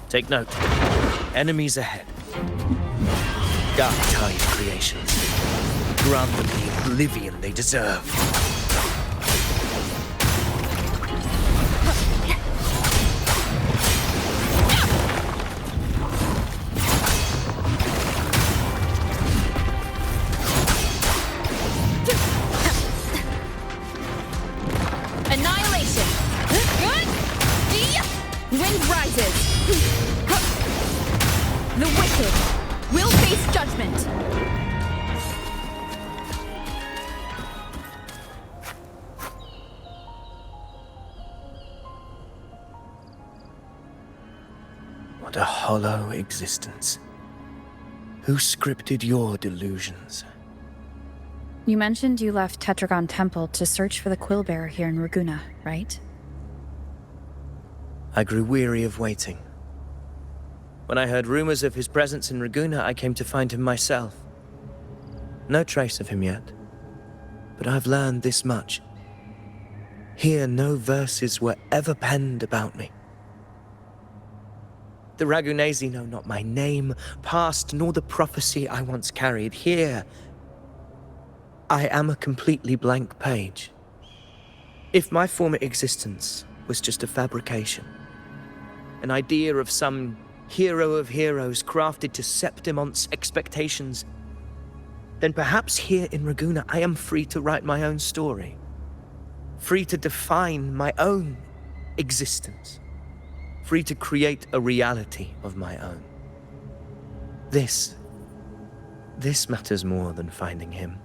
Take note. Enemies ahead. Dark Tide creations. Grant them the oblivion they deserve. Annihilation! Wind rises! The wicked will face judgment! What a hollow existence. Who scripted your delusions? You mentioned you left Tetragon Temple to search for the Quillbearer here in Raguna, right? I grew weary of waiting. When I heard rumors of his presence in Raguna, I came to find him myself. No trace of him yet, but I've learned this much. Here, no verses were ever penned about me. The Ragunesi know not my name, past, nor the prophecy I once carried. Here, I am a completely blank page. If my former existence was just a fabrication, an idea of some hero of heroes crafted to Septimon's expectations, then perhaps here in Raguna I am free to write my own story, free to define my own existence, free to create a reality of my own. This matters more than finding him.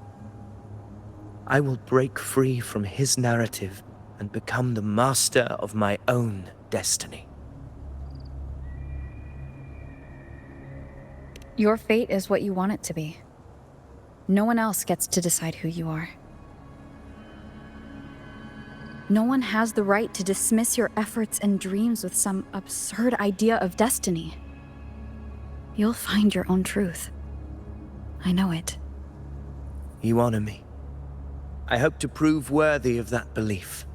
I will break free from his narrative and become the master of my own destiny. Your fate is what you want it to be. No one else gets to decide who you are. No one has the right to dismiss your efforts and dreams with some absurd idea of destiny. You'll find your own truth. I know it. You honor me. I hope to prove worthy of that belief.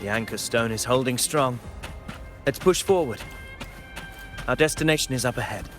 The anchor stone is holding strong. Let's push forward. Our destination is up ahead.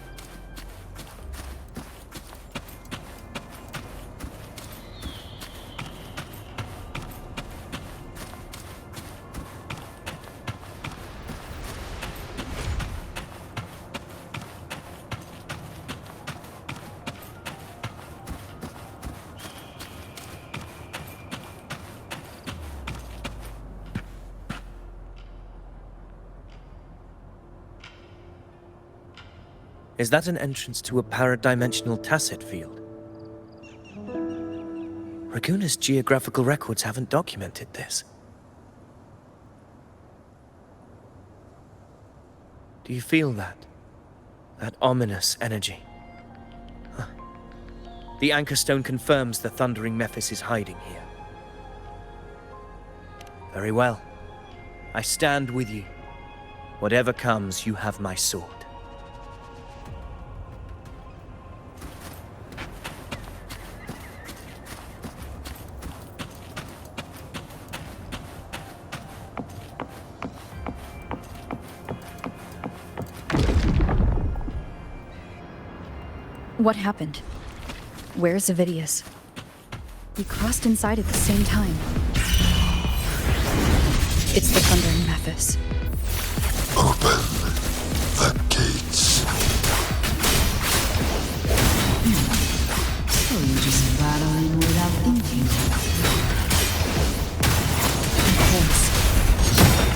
Is that an entrance to a paradimensional tacit field? Raguna's geographical records haven't documented this. Do you feel that? That ominous energy? Huh. The anchor stone confirms the thundering Mephis is hiding here. Very well. I stand with you. Whatever comes, you have my sword. What happened? Where's Avidius? We crossed inside at the same time. It's the thundering Mephis. Open the gates. So you're just battling without thinking.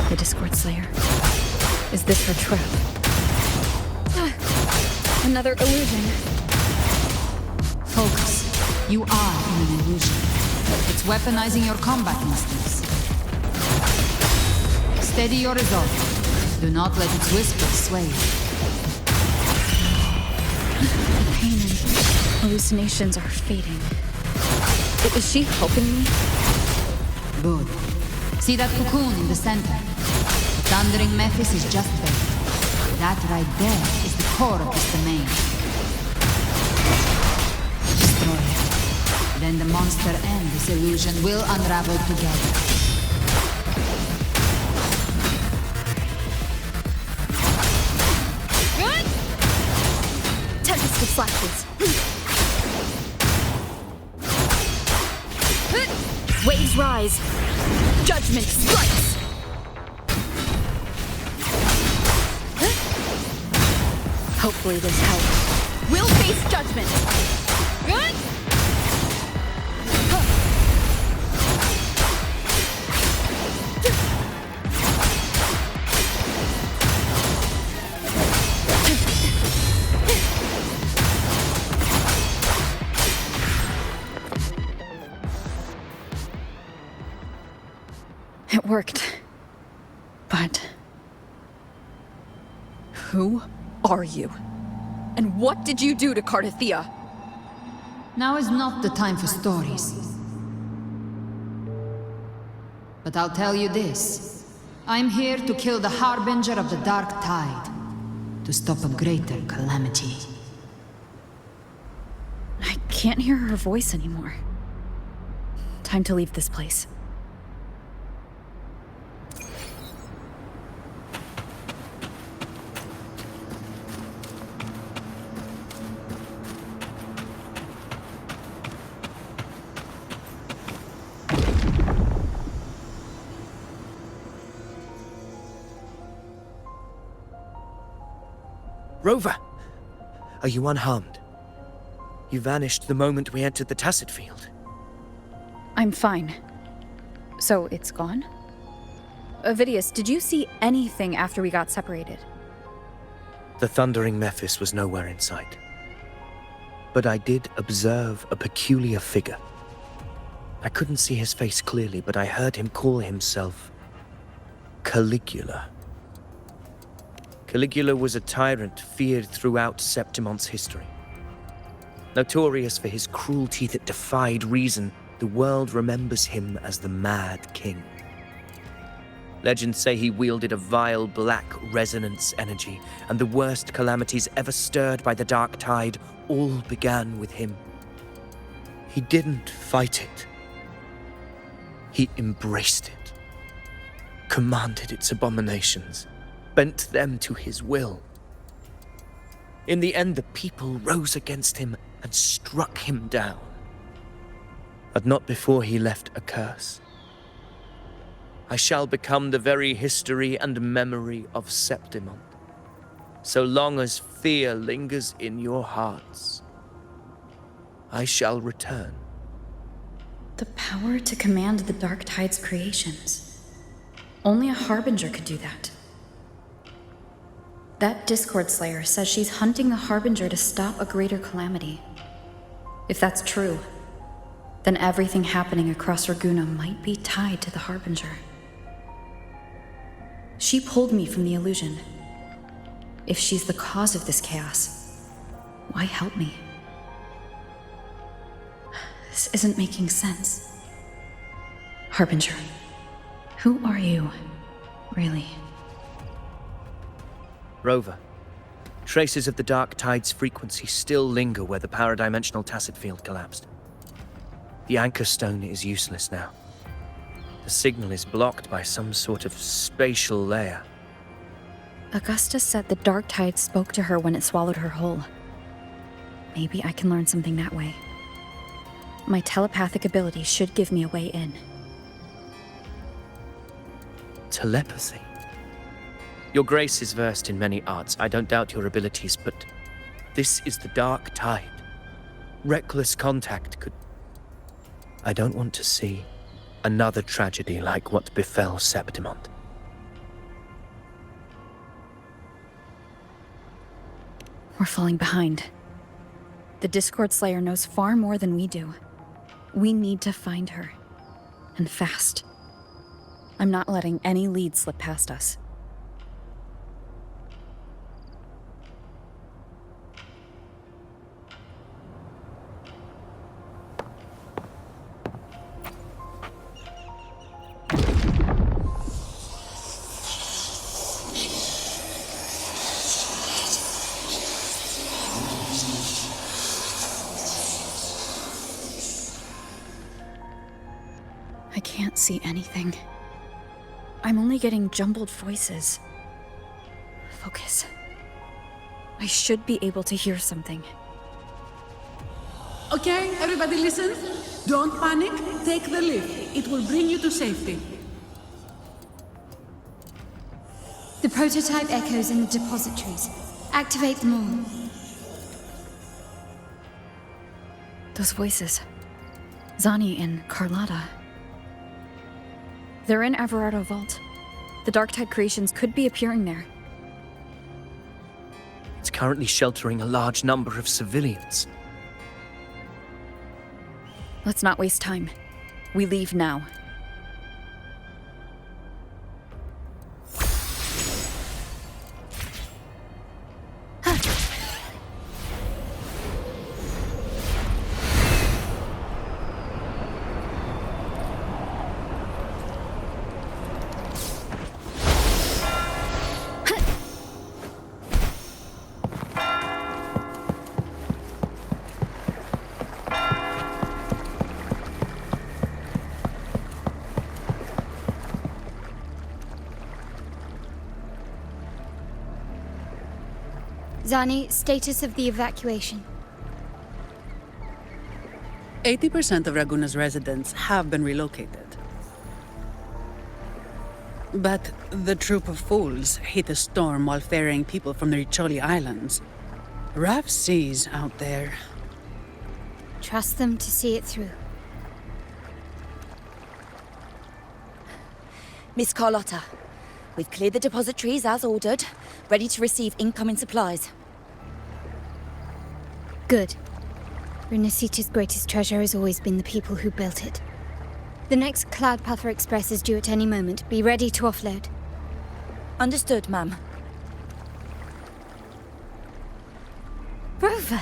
The Discord Slayer. Is this her trap? Another illusion. Focus. You are in an illusion. It's weaponizing your combat instincts. Steady your resolve. Do not let its whispers sway you. The pain and hallucinations are fading. Is she helping me? Good. See that cocoon in the center? The thundering Mephis is just bait. That right there is the core of this domain. Destroy it. Then the monster and this illusion will unravel together. Good! Tempest of flashes. Waves rise. Judgment strikes! Hopefully this helps. We'll face judgment! Good! It worked. But Who are you? And what did you do to Cardathea? Now is not the time for stories. But I'll tell you this. I'm here to kill the Harbinger of the Dark Tide. To stop a greater calamity. I can't hear her voice anymore. Time to leave this place. Rover! Are you unharmed? You vanished the moment we entered the Tacit Field. I'm fine. So it's gone? Ovidius, did you see anything after we got separated? The thundering Mephis was nowhere in sight. But I did observe a peculiar figure. I couldn't see his face clearly, but I heard him call himself Caligula. Caligula was a tyrant feared throughout Septimon's history. Notorious for his cruelty that defied reason, the world remembers him as the Mad King. Legends say he wielded a vile black resonance energy, and the worst calamities ever stirred by the Dark Tide all began with him. He didn't fight it. He embraced it, commanded its abominations, bent them to his will. In the end, the people rose against him and struck him down. But not before he left a curse. I shall become the very history and memory of Septimon. So long as fear lingers in your hearts, I shall return. The power to command the Dark Tide's creations. Only a Harbinger could do that. That Discord Slayer says she's hunting the Harbinger to stop a greater calamity. If that's true, then everything happening across Raguna might be tied to the Harbinger. She pulled me from the illusion. If she's the cause of this chaos, why help me? This isn't making sense. Harbinger, who are you, really? Rover, traces of the Dark Tide's frequency still linger where the paradimensional Tacit Field collapsed. The anchor stone is useless now. The signal is blocked by some sort of spatial layer. Augusta said the Dark Tide spoke to her when it swallowed her whole. Maybe I can learn something that way. My telepathic ability should give me a way in. Telepathy? Your Grace is versed in many arts. I don't doubt your abilities, but this is the Dark Tide. Reckless contact could... I don't want to see another tragedy like what befell We're falling behind. The Discord Slayer knows far more than we do. We need to find her. And fast. I'm not letting any lead slip past us. I can't see anything. I'm only getting jumbled voices. Focus. I should be able to hear something. Okay, everybody listen. Don't panic. Take the lift. It will bring you to safety. The prototype echoes in the depositories. Activate them all. Those voices. Zani and Carlotta. They're in Everardo Vault. The Darktide creations could be appearing there. It's currently sheltering a large number of civilians. Let's not waste time. We leave now. Zani, status of the evacuation. 80% of Raguna's residents have been relocated. But the troop of fools hit a storm while ferrying people from the Riccioli Islands. Rough seas out there. Trust them to see it through. Miss Carlotta, we've cleared the depositories as ordered, ready to receive incoming supplies. Good. Renacita's greatest treasure has always been the people who built it. The next Cloudpather Express is due at any moment. Be ready to offload. Understood, ma'am. Rover!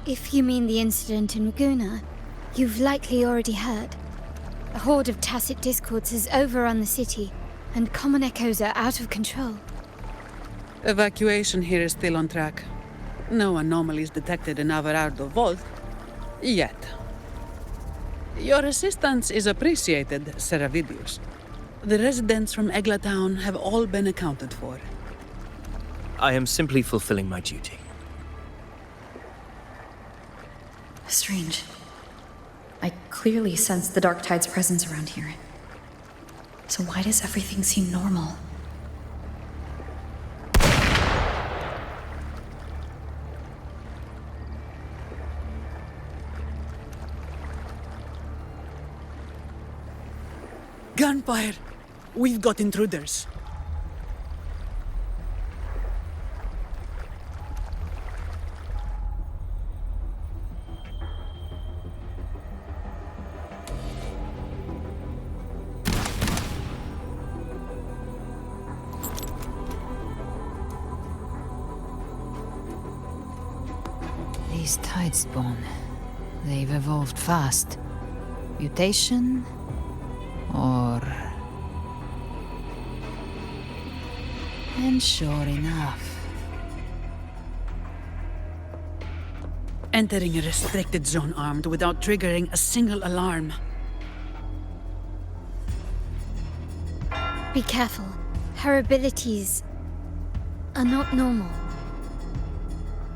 If you mean the incident in Raguna, you've likely already heard. A horde of tacit discords has overrun the city, and common echoes are out of control. Evacuation here is still on track. No anomalies detected in Everardo Vault. Yet. Your assistance is appreciated, Seravidius. The residents from Eglatown have all been accounted for. I am simply fulfilling my duty. Strange. I clearly sense the Darktide's presence around here. So why does everything seem normal? Gunfire! We've got intruders. These Tidespawn, they've evolved fast. Mutation? Or... And sure enough. Entering a restricted zone armed without triggering a single alarm. Be careful. Her abilities are not normal.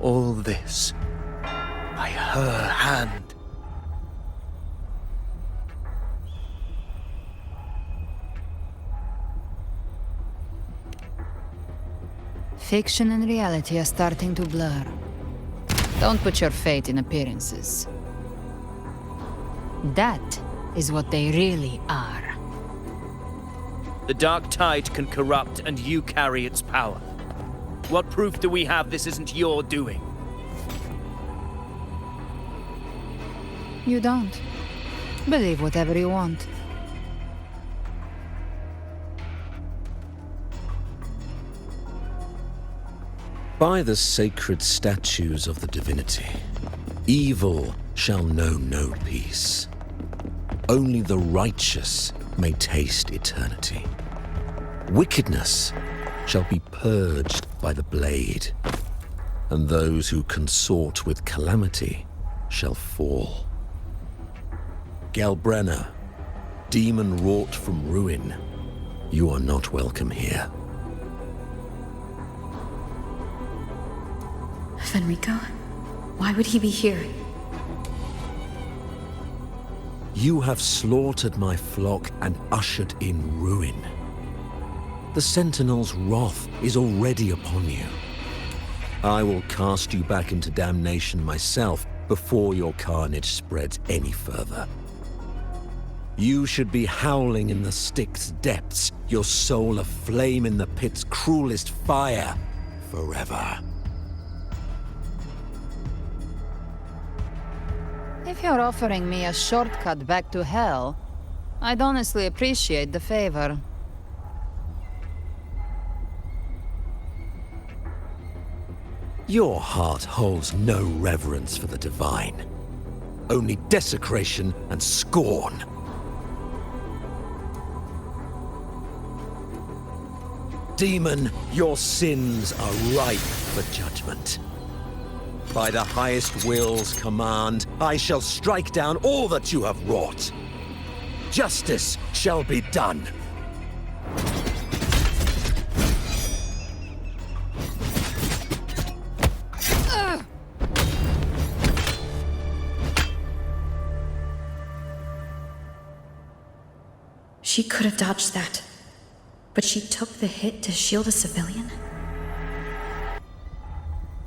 All this by her hand. Fiction and reality are starting to blur. Don't put your faith in appearances. That is what they really are. The dark tide can corrupt, and you carry its power. What proof do we have this isn't your doing? You don't. Believe whatever you want. By the sacred statues of the divinity, evil shall know no peace. Only the righteous may taste eternity. Wickedness shall be purged by the blade, and those who consort with calamity shall fall. Gelbrenna, demon wrought from ruin, you are not welcome here. Fenrico? Why would he be here? You have slaughtered my flock and ushered in ruin. The Sentinel's wrath is already upon you. I will cast you back into damnation myself before your carnage spreads any further. You should be howling in the Styx's depths, your soul aflame in the pit's cruelest fire, forever. If you're offering me a shortcut back to hell, I'd honestly appreciate the favor. Your heart holds no reverence for the divine, only desecration and scorn. Demon, your sins are ripe for judgment. By the highest will's command, I shall strike down all that you have wrought. Justice shall be done. She could have dodged that, but she took the hit to shield a civilian?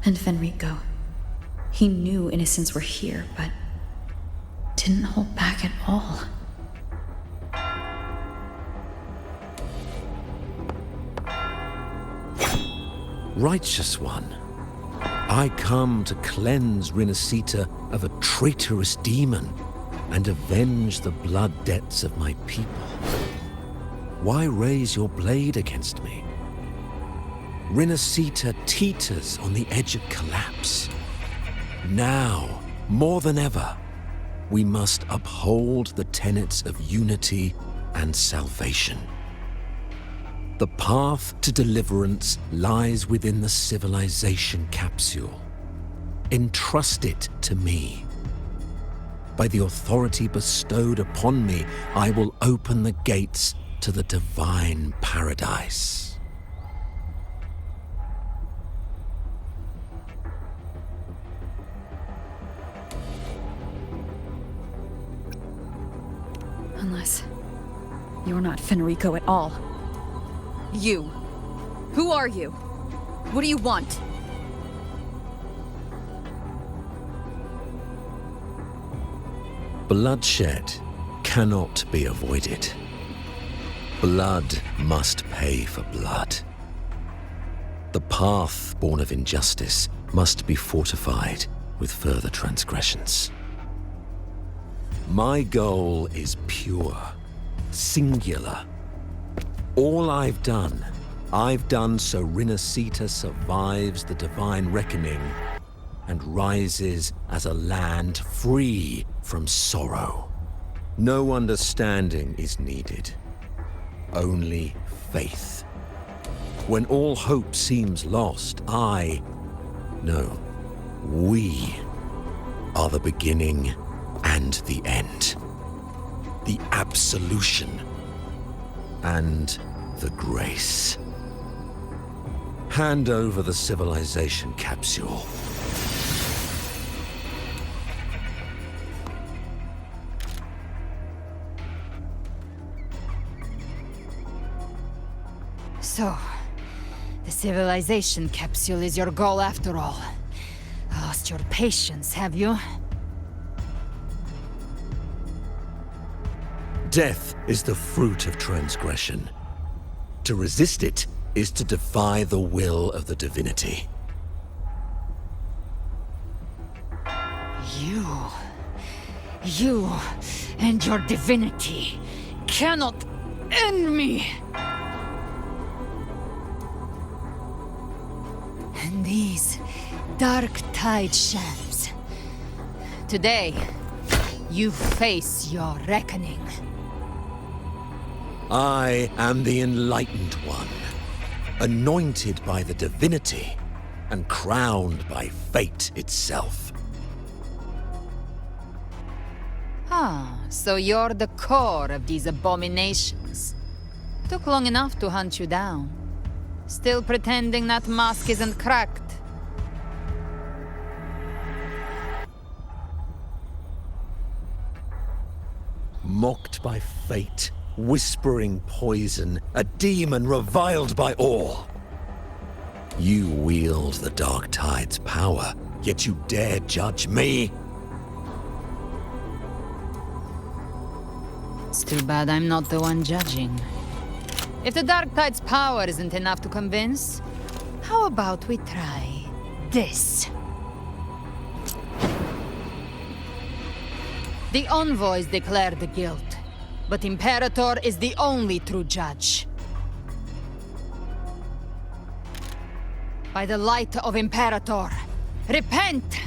And Fenrico, he knew innocents were here, but didn't hold back at all. Righteous one, I come to cleanse Rinascita of a traitorous demon and avenge the blood debts of my people. Why raise your blade against me? Rinascita teeters on the edge of collapse. Now, more than ever, we must uphold the tenets of unity and salvation. The path to deliverance lies within the civilization capsule. Entrust it to me. By the authority bestowed upon me, I will open the gates to the divine paradise. Unless you're not Fenrico at all. You. Who are you? What do you want? Bloodshed cannot be avoided. Blood must pay for blood. The path born of injustice must be fortified with further transgressions. My goal is pure, singular. All I've done so Rinascita survives the divine reckoning and rises as a land free from sorrow. No understanding is needed, only faith. When all hope seems lost, we are the beginning and the end. The absolution and the grace. Hand over the civilization capsule. So, the civilization capsule is your goal after all. Lost your patience, have you? Death is the fruit of transgression. To resist it is to defy the will of the divinity. You and your divinity cannot end me. And these dark tide shams. Today, you face your reckoning. I am the Enlightened One, anointed by the divinity and crowned by fate itself. Ah, so you're the core of these abominations. Took long enough to hunt you down. Still pretending that mask isn't cracked. Mocked by fate, whispering poison, a demon reviled by all. You wield the Dark Tide's power, yet you dare judge me? It's too bad I'm not the one judging. If the Dark Tide's power isn't enough to convince, how about we try this? The envoys declare the guilt, but Imperator is the only true judge. By the light of Imperator, repent!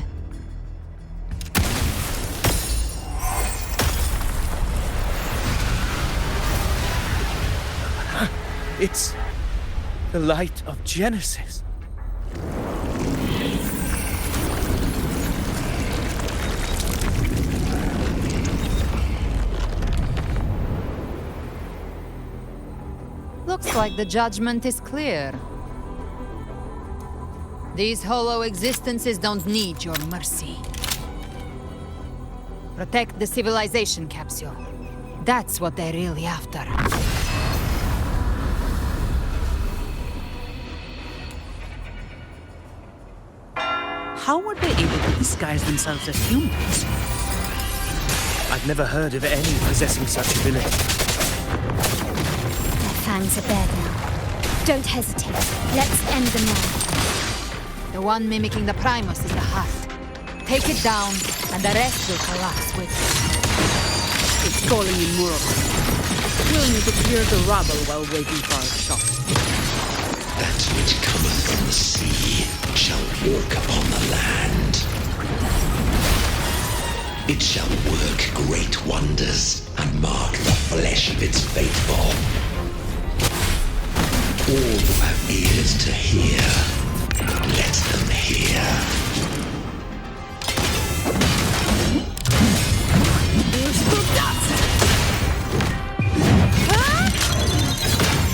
It's the light of Genesis. Looks like the judgment is clear. These hollow existences don't need your mercy. Protect the civilization capsule. That's what they're really after. How were they able to disguise themselves as humans? I've never heard of any possessing such ability. Their fangs are bared now. Don't hesitate. Let's end them now. The one mimicking the Primus is the heart. Take it down, and the rest will collapse with it. It's calling in Murok. We'll need to clear the rubble while waiting for our shot. That which cometh from the sea shall walk upon the land. It shall work great wonders and mark the flesh of its faithful. All who have ears to hear, let them hear.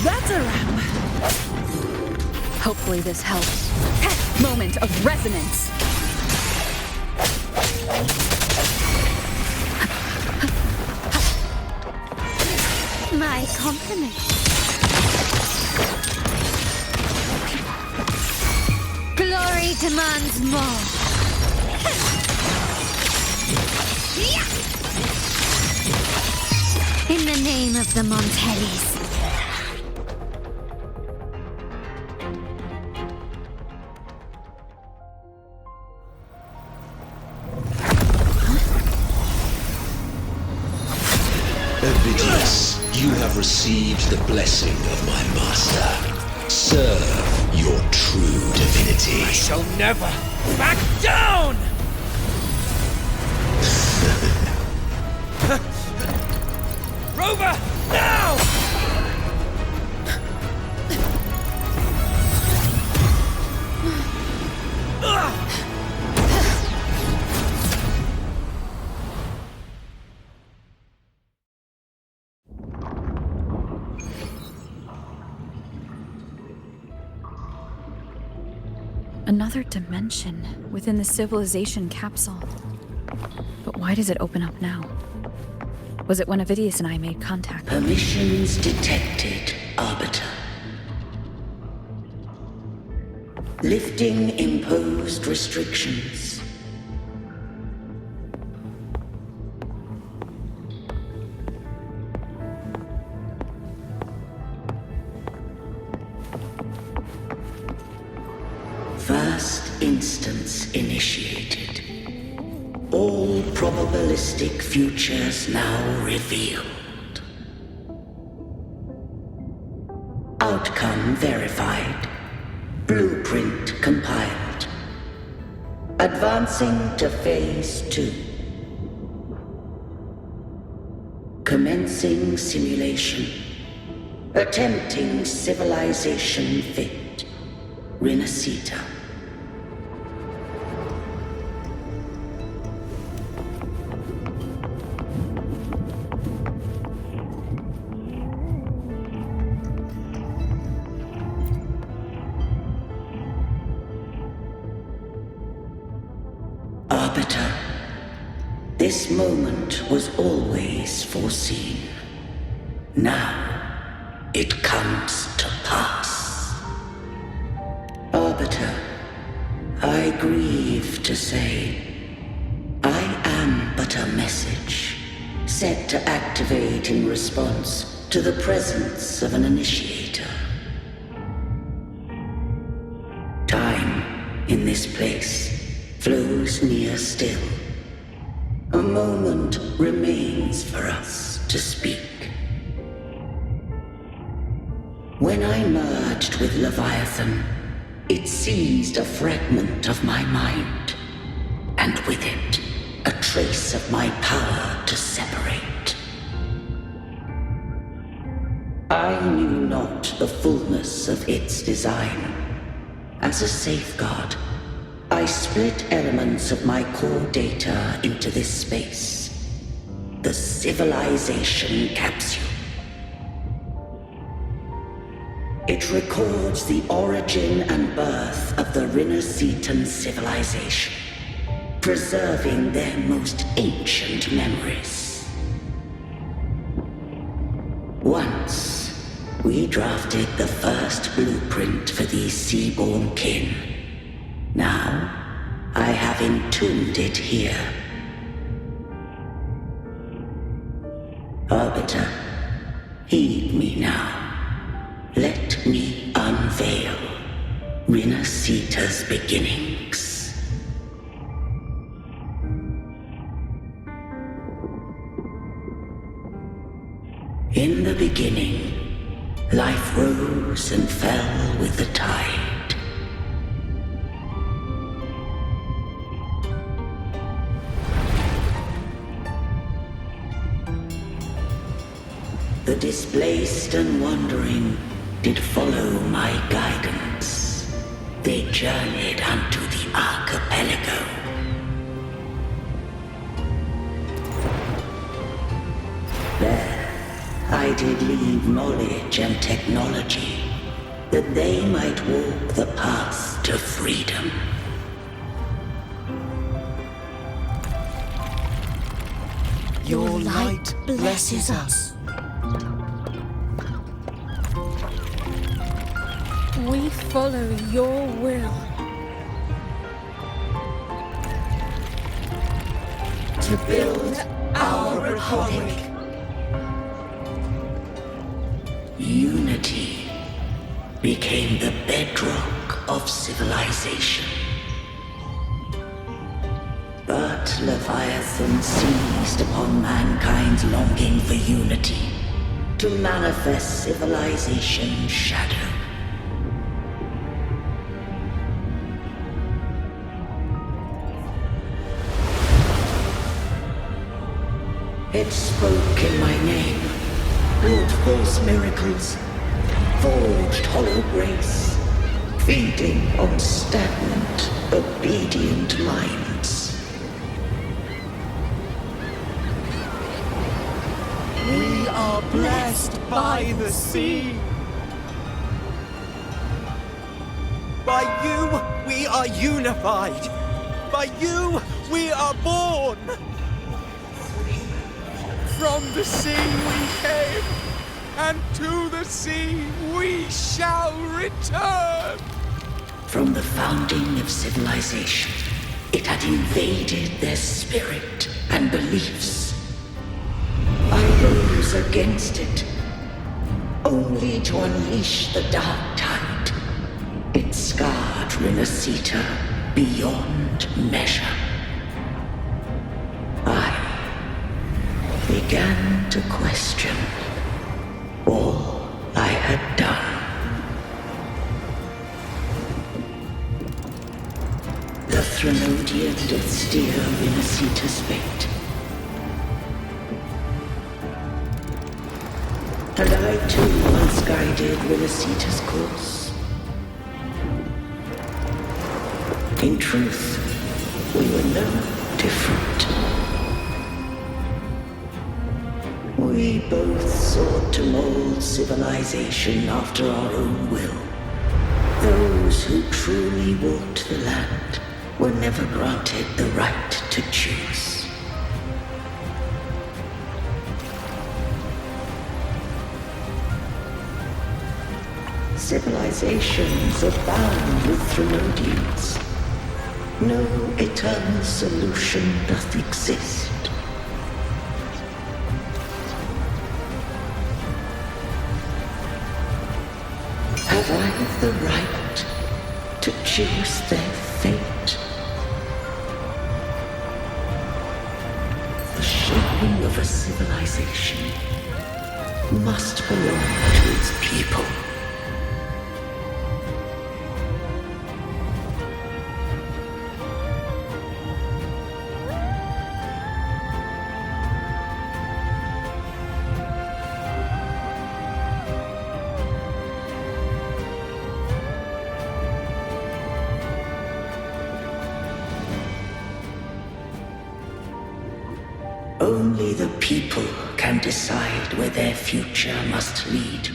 That's a wrap. Hopefully this helps. Moment of resonance. My compliments. Glory demands more. In the name of the Montellis. Ovidius, you have received the blessing of my master. Serve your true divinity. I shall never back down! Rover, now! Another dimension within the civilization capsule. But why does it open up now? Was it when Ovidius and I made contact? Permissions detected, Arbiter. Lifting imposed restrictions. last instance initiated. All probabilistic futures now revealed. Outcome verified. Blueprint compiled. Advancing to Phase 2. Commencing simulation. Attempting civilization fit. Renacita. Arbiter, this moment was always foreseen. Now, it comes to pass. Arbiter, I grieve to say, I am but a message, set to activate in response to the presence of an initiator. Time, in this place, flows near still. A moment remains for us to speak. When I merged with Leviathan, it seized a fragment of my mind, and with it, a trace of my power to separate. I knew not the fullness of its design. As a safeguard, I split elements of my core data into this space. The civilization capsule. It records the origin and birth of the Renacetan civilization, preserving their most ancient memories. Once, we drafted the first blueprint for these seaborn kin. Now, I have entombed it here. Arbiter, heed me now. Let me unveil Renacita's beginnings. In the beginning, life rose and fell with the tide. The displaced and wandering did follow my guidance. They journeyed unto the archipelago. There, I did leave knowledge and technology, that they might walk the path to freedom. Your light blesses us. We follow your will. To build our republic. Unity became the bedrock of civilization. But Leviathan seized upon mankind's longing for unity to manifest civilization's shadow. It spoke in my name, wrought false miracles, forged hollow grace, feeding on stagnant, obedient minds. We are blessed by the sea. By you, we are unified. By you, we are born. From the sea we came, and to the sea we shall return. From the founding of civilization, it had invaded their spirit and beliefs. I rose against it, only to unleash the dark tide. It scarred Renacita beyond measure. I began to question all I had done. The Threnodian doth steer Renacita's fate. And I too once guided Renacita's course. In truth, we were no different. We both sought to mold civilization after our own will. Those who truly walked the land were never granted the right to choose. Civilizations abound with Threnodians. No eternal solution doth exist. Have I the right to choose their fate? The shaping of a civilization must belong to its people. Only the people can decide where their future must lead.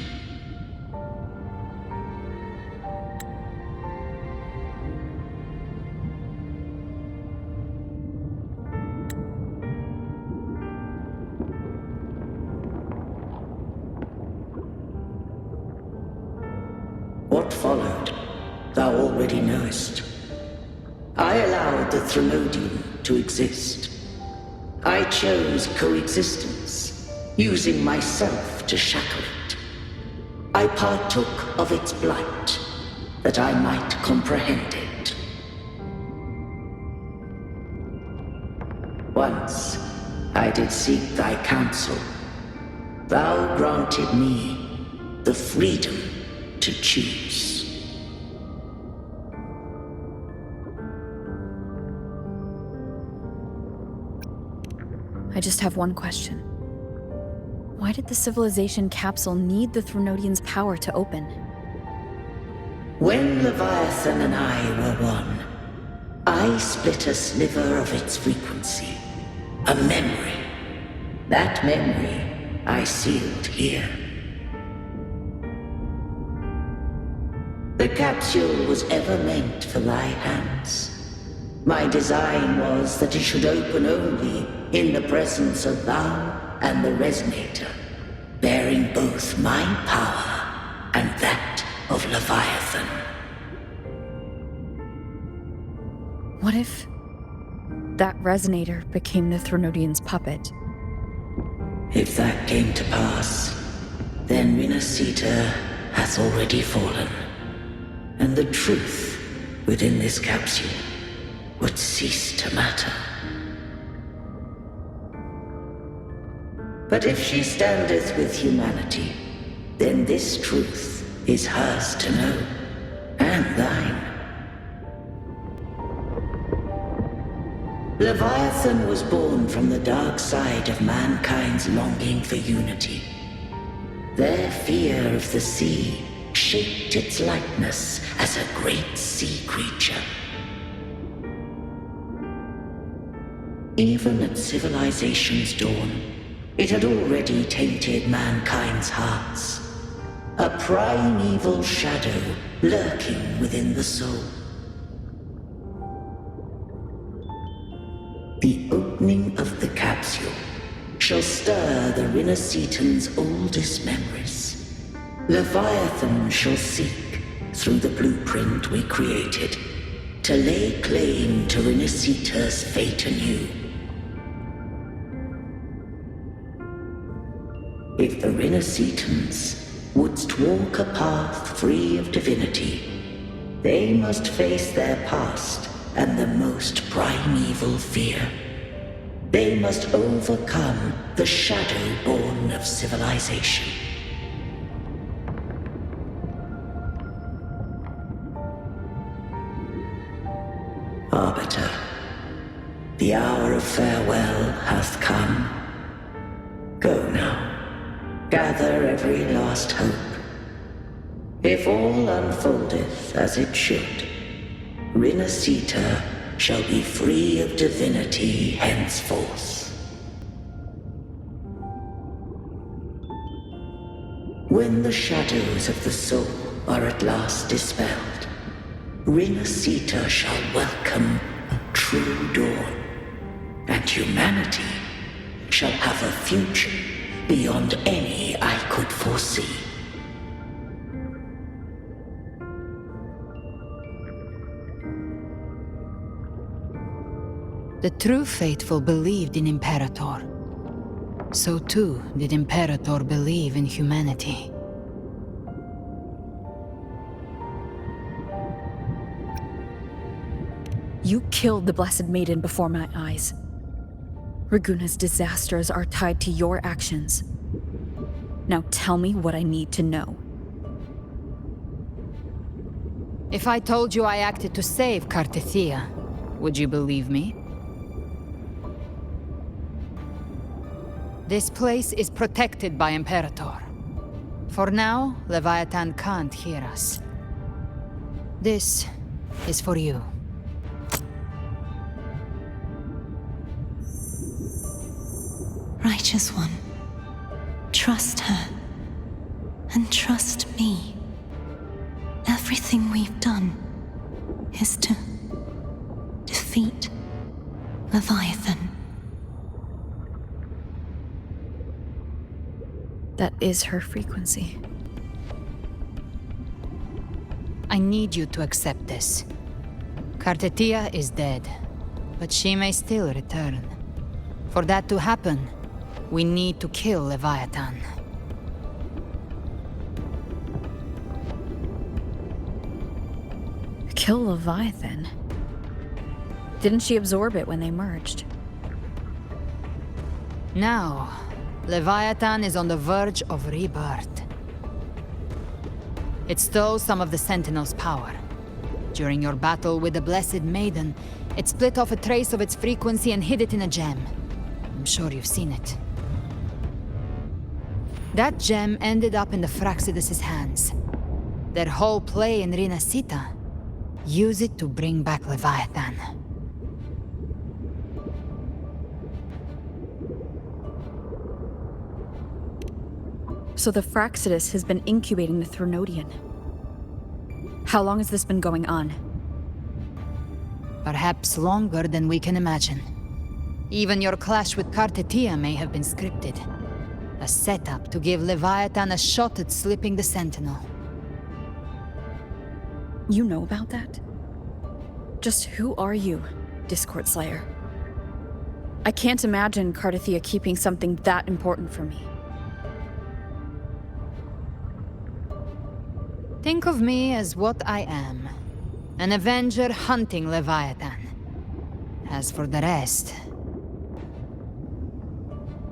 What followed, thou already knowest. I allowed the Threnodian to exist. I chose coexistence, using myself to shackle it. I partook of its blight, that I might comprehend it. Once I did seek thy counsel. Thou granted me the freedom to choose. I just have one question. Why did the civilization capsule need the Threnodian's power to open? When Leviathan and I were one, I split a sliver of its frequency. A memory. That memory I sealed here. The capsule was ever meant for thy hands. My design was that it should open only in the presence of thou and the Resonator, bearing both my power and that of Leviathan. What if that Resonator became the Threnodian's puppet? If that came to pass, then Renacita hath already fallen, and the truth within this capsule would cease to matter. But if she standeth with humanity, then this truth is hers to know, and thine. Leviathan was born from the dark side of mankind's longing for unity. Their fear of the sea shaped its likeness as a great sea creature. Even at civilization's dawn, it had already tainted mankind's hearts. A primeval shadow lurking within the soul. The opening of the capsule shall stir the Renacitan's oldest memories. Leviathan shall seek, through the blueprint we created, to lay claim to Renacita's fate anew. If the Renacitans wouldst walk a path free of divinity, they must face their past most primeval fear. They must overcome the shadow born of civilization. Arbiter, the hour of farewell hath come. Go now, gather every last hope. If all unfoldeth as it should, Rinasita shall be free of divinity henceforth. When the shadows of the soul are at last dispelled, Rinasita shall welcome a true dawn, and humanity shall have a future beyond any I could foresee. The true faithful believed in Imperator. So too did Imperator believe in humanity. You killed the Blessed Maiden before my eyes. Raguna's disasters are tied to your actions. Now tell me what I need to know. If I told you I acted to save Cartethia, would you believe me? This place is protected by Imperator. For now, Leviathan can't hear us. This is for you. Righteous One, trust her, and trust me. Everything we've done is to defeat Leviathan. That is her frequency. I need you to accept this. Cartethia is dead, but she may still return. For that to happen, we need to kill Leviathan. Kill Leviathan? Didn't she absorb it when they merged? Now, Leviathan is on the verge of rebirth. It stole some of the Sentinel's power. During your battle with the Blessed Maiden, it split off a trace of its frequency and hid it in a gem. I'm sure you've seen it. That gem ended up in the Fraxidus' hands. Their whole play in Rinasita. Use it to bring back Leviathan. So the Fraxidus has been incubating the Threnodian. How long has this been going on? Perhaps longer than we can imagine. Even your clash with Cartethia may have been scripted. A setup to give Leviathan a shot at slipping the Sentinel. You know about that? Just who are you, Discord Slayer? I can't imagine Cartethia keeping something that important from me. Think of me as what I am. An Avenger hunting Leviathan. As for the rest...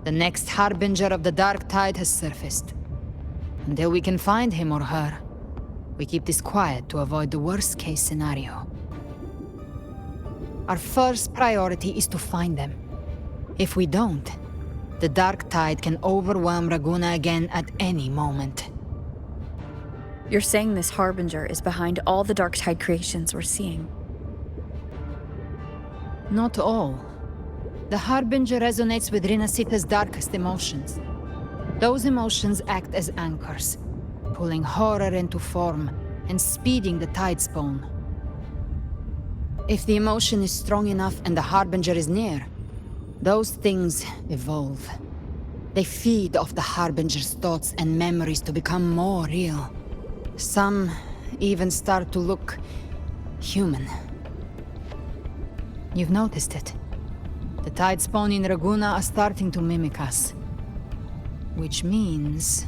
The next Harbinger of the Dark Tide has surfaced. Until we can find him or her, we keep this quiet to avoid the worst-case scenario. Our first priority is to find them. If we don't, the Dark Tide can overwhelm Raguna again at any moment. You're saying this Harbinger is behind all the Dark Tide creations we're seeing? Not all. The Harbinger resonates with Rinasita's darkest emotions. Those emotions act as anchors, pulling horror into form and speeding the Tidespawn. If the emotion is strong enough and the Harbinger is near, those things evolve. They feed off the Harbinger's thoughts and memories to become more real. Some even start to look human. You've noticed it. The Tidespawn in Raguna are starting to mimic us. Which means...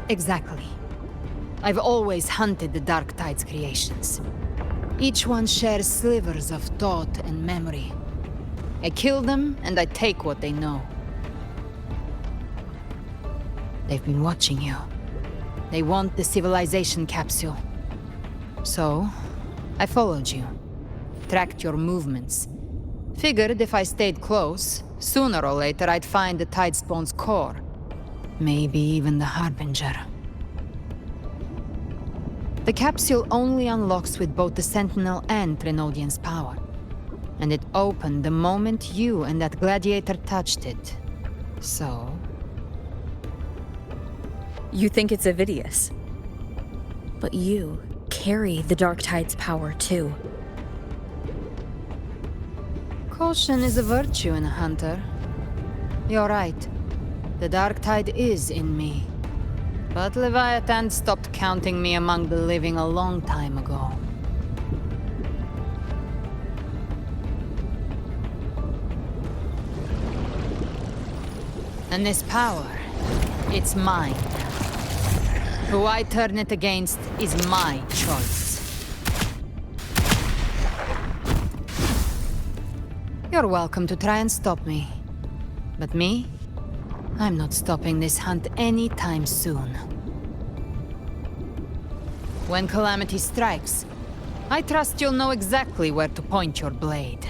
Exactly. I've always hunted the Dark Tide's creations. Each one shares slivers of thought and memory. I kill them, and I take what they know. They've been watching you. They want the civilization capsule. So, I followed you. Tracked your movements. Figured if I stayed close, sooner or later I'd find the Tidespawn's core. Maybe even the Harbinger. The capsule only unlocks with both the Sentinel and Trinodian's power. And it opened the moment you and that gladiator touched it. So... You think it's Avidius. But you carry the Dark Tide's power too. Caution is a virtue in a hunter. You're right. The Dark Tide is in me. But Leviathan stopped counting me among the living a long time ago. And this power, it's mine. Who I turn it against is my choice. You're welcome to try and stop me. But me? I'm not stopping this hunt anytime soon. When calamity strikes, I trust you'll know exactly where to point your blade.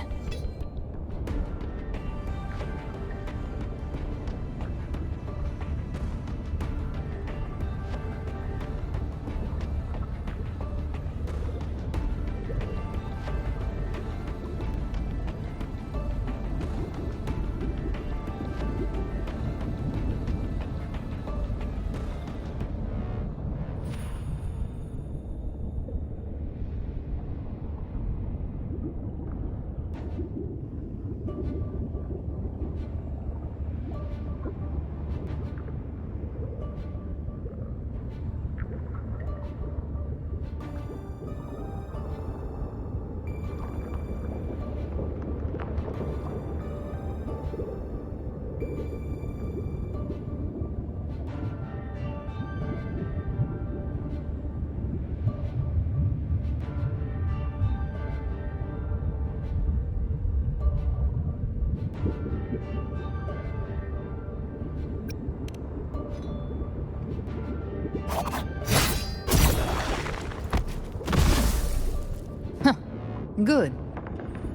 Good.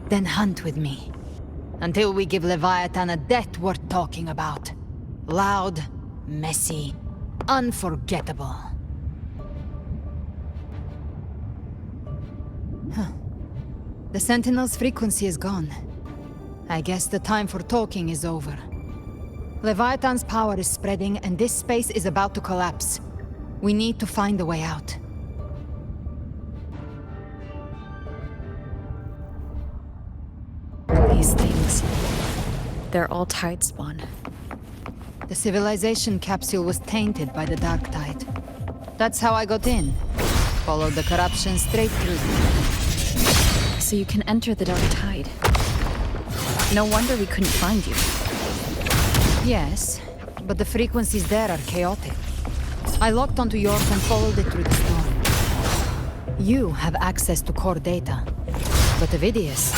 Then hunt with me. Until we give Leviathan a death worth talking about. Loud, messy, unforgettable. The Sentinel's frequency is gone. I guess the time for talking is over. Leviathan's power is spreading, and this space is about to collapse. We need to find a way out. These things, they're all Tidespawn. The civilization capsule was tainted by the Dark Tide. That's how I got in. Followed the corruption straight through. So you can enter the Dark Tide. No wonder we couldn't find you. Yes, but the frequencies there are chaotic. I locked onto yours and followed it through the storm. You have access to core data. But Avidius,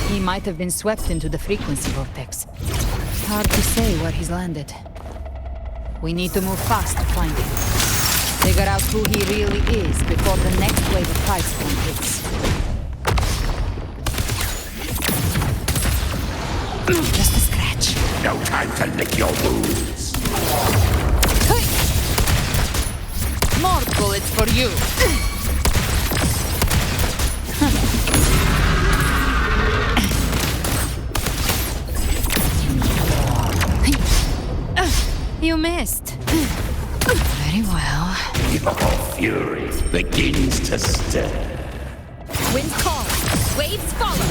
he might have been swept into the frequency vortex. Hard to say where he's landed. We need to move fast to find him. Figure out who he really is before the next wave of Tidespawn hits. Just a scratch. No time to lick your wounds. Hey! More bullets for you. You missed. Very well. Your fury begins to stir. Winds call, waves follow.